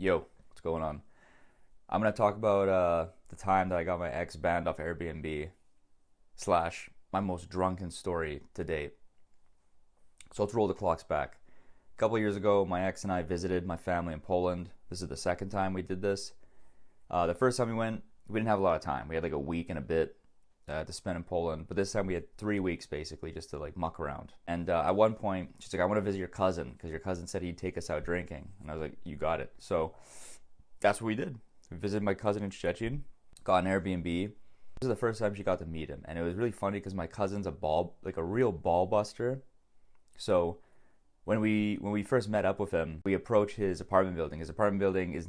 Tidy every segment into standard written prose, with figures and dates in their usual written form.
Yo, what's going on? I'm gonna talk about the time that I got my ex banned off Airbnb slash my most drunken story to date. So let's roll the clocks back. A couple of years ago, my ex and I visited my family in Poland. This is the second time we did this. The first time we went, we didn't have a lot of time. We had like a week and a bit to spend in Poland, but this time we had 3 weeks basically just to like muck around. And at one point, she's like, "I want to visit your cousin because your cousin said he'd take us out drinking." And I was like, "You got it." So that's what we did. We visited my cousin in Szczecin, got an Airbnb. This is the first time she got to meet him, and it was really funny because my cousin's a real ball buster. So when we first met up with him, we approached his apartment building. His apartment building is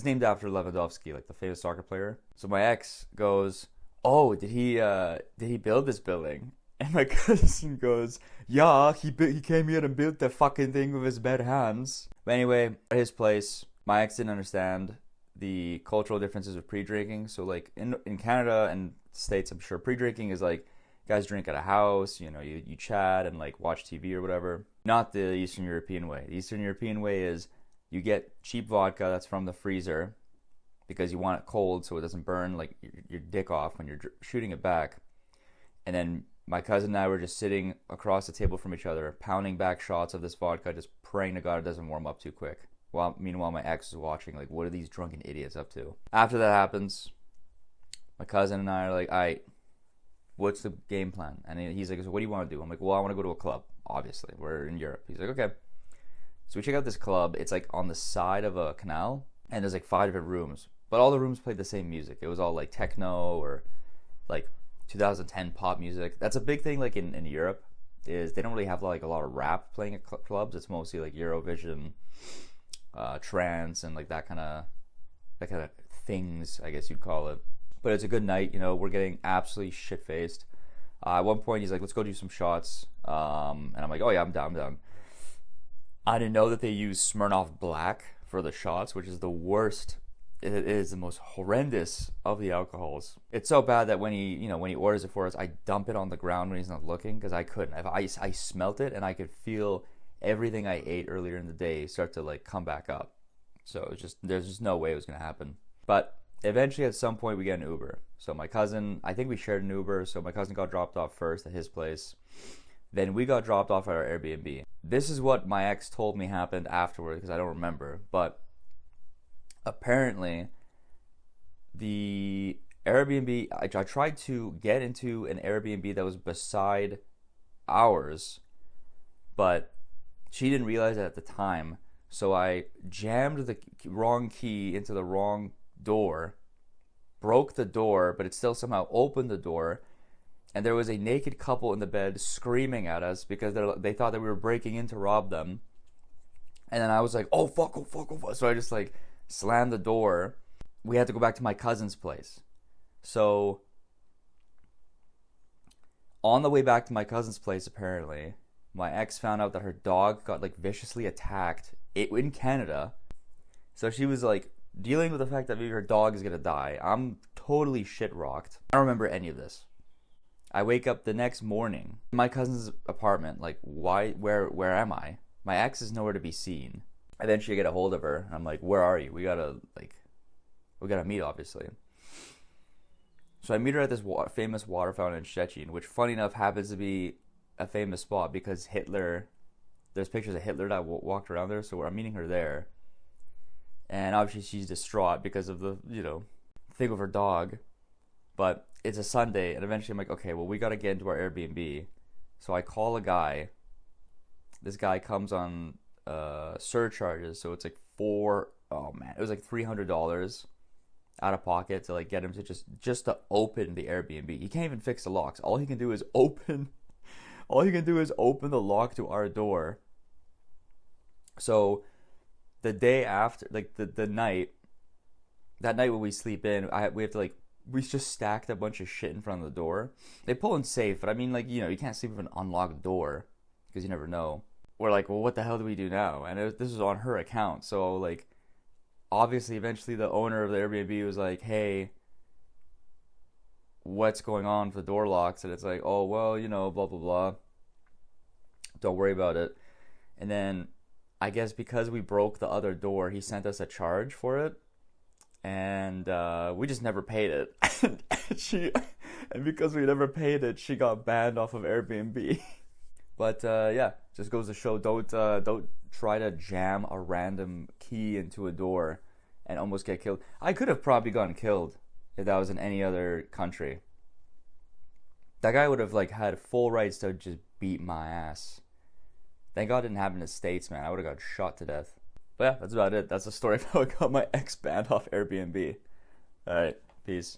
named after Lewandowski, like the famous soccer player. So my ex goes, "Oh, did he build this building?" And my cousin goes, "Yeah, he came here and built the fucking thing with his bare hands." But anyway, at his place, my ex didn't understand the cultural differences of pre-drinking. So like in Canada and States, I'm sure pre-drinking is like guys drink at a house, you chat and like watch TV or whatever. Not the Eastern European way. The Eastern European way is you get cheap vodka that's from the freezer because you want it cold so it doesn't burn like your dick off when you're shooting it back. And then my cousin and I were just sitting across the table from each other, pounding back shots of this vodka, just praying to God it doesn't warm up too quick. Meanwhile, my ex was watching, like, what are these drunken idiots up to? After that happens, my cousin and I are like, all right, what's the game plan? And he's like, so what do you want to do? I'm like, well, I want to go to a club, obviously. We're in Europe. He's like, okay. So we check out this club. It's like on the side of a canal, and there's like 5 different rooms. But all the rooms played the same music. It was all like techno or like 2010 pop music. That's a big thing like in Europe, is they don't really have like a lot of rap playing at clubs. It's mostly like Eurovision, trance, and like that kind of things, I guess you'd call it. But it's a good night, we're getting absolutely shit faced. At one point he's like, let's go do some shots, and I'm like, oh yeah, I'm down. I didn't know that they use Smirnoff Black for the shots, which is the worst. It is the most horrendous of the alcohols. It's so bad that when he orders it for us, I dump it on the ground when he's not looking, because I couldn't. I smelt it and I could feel everything I ate earlier in the day start to like come back up. So there's just no way it was gonna happen. But eventually at some point we get an Uber. So my cousin, I think we shared an Uber, so my cousin got dropped off first at his place. Then we got dropped off at our Airbnb. This is what my ex told me happened afterward, because I don't remember. But apparently the Airbnb, I tried to get into an Airbnb that was beside ours, but she didn't realize it at the time. So I jammed the wrong key into the wrong door, broke the door, but it still somehow opened the door. And there was a naked couple in the bed screaming at us because they thought that we were breaking in to rob them. And then I was like, oh fuck. So I just like slammed the door. We had to go back to my cousin's place. So on the way back to my cousin's place, apparently, my ex found out that her dog got like viciously attacked in Canada. So she was like dealing with the fact that maybe her dog is gonna die. I'm totally shit rocked. I don't remember any of this. I wake up the next morning in my cousin's apartment, like, where am I? My ex is nowhere to be seen. Eventually I get a hold of her, and I'm like, where are you? We gotta meet, obviously. So I meet her at this famous water fountain in Szczecin, which funny enough happens to be a famous spot because there's pictures of Hitler that walked around there, so I'm meeting her there. And obviously she's distraught because of the, thing with her dog. But it's a Sunday, and eventually I'm like, okay, well, we got to get into our Airbnb. So I call a guy. This guy comes on surcharges, so it's like it was like $300 out of pocket to like get him to just to open the Airbnb. He can't even fix the locks. All he can do is open the lock to our door. So the day after, like that night when we sleep in, we just stacked a bunch of shit in front of the door. They pull in safe, but I mean, like, you can't sleep with an unlocked door because you never know. We're like, well, what the hell do we do now? And this was on her account, so like, obviously, eventually the owner of the Airbnb was like, hey, what's going on with the door locks? And it's like, oh, well, blah, blah, blah. Don't worry about it. And then I guess because we broke the other door, he sent us a charge for it, and we just never paid it. she, and because we never paid it, she got banned off of Airbnb. But yeah, just goes to show, don't try to jam a random key into a door and almost get killed. I could have probably gotten killed if that was in any other country. That guy would have like had full rights to just beat my ass. Thank God it didn't happen in the States, man. I would have got shot to death. But yeah, that's about it. That's the story of how I got my ex banned off Airbnb. Alright, peace.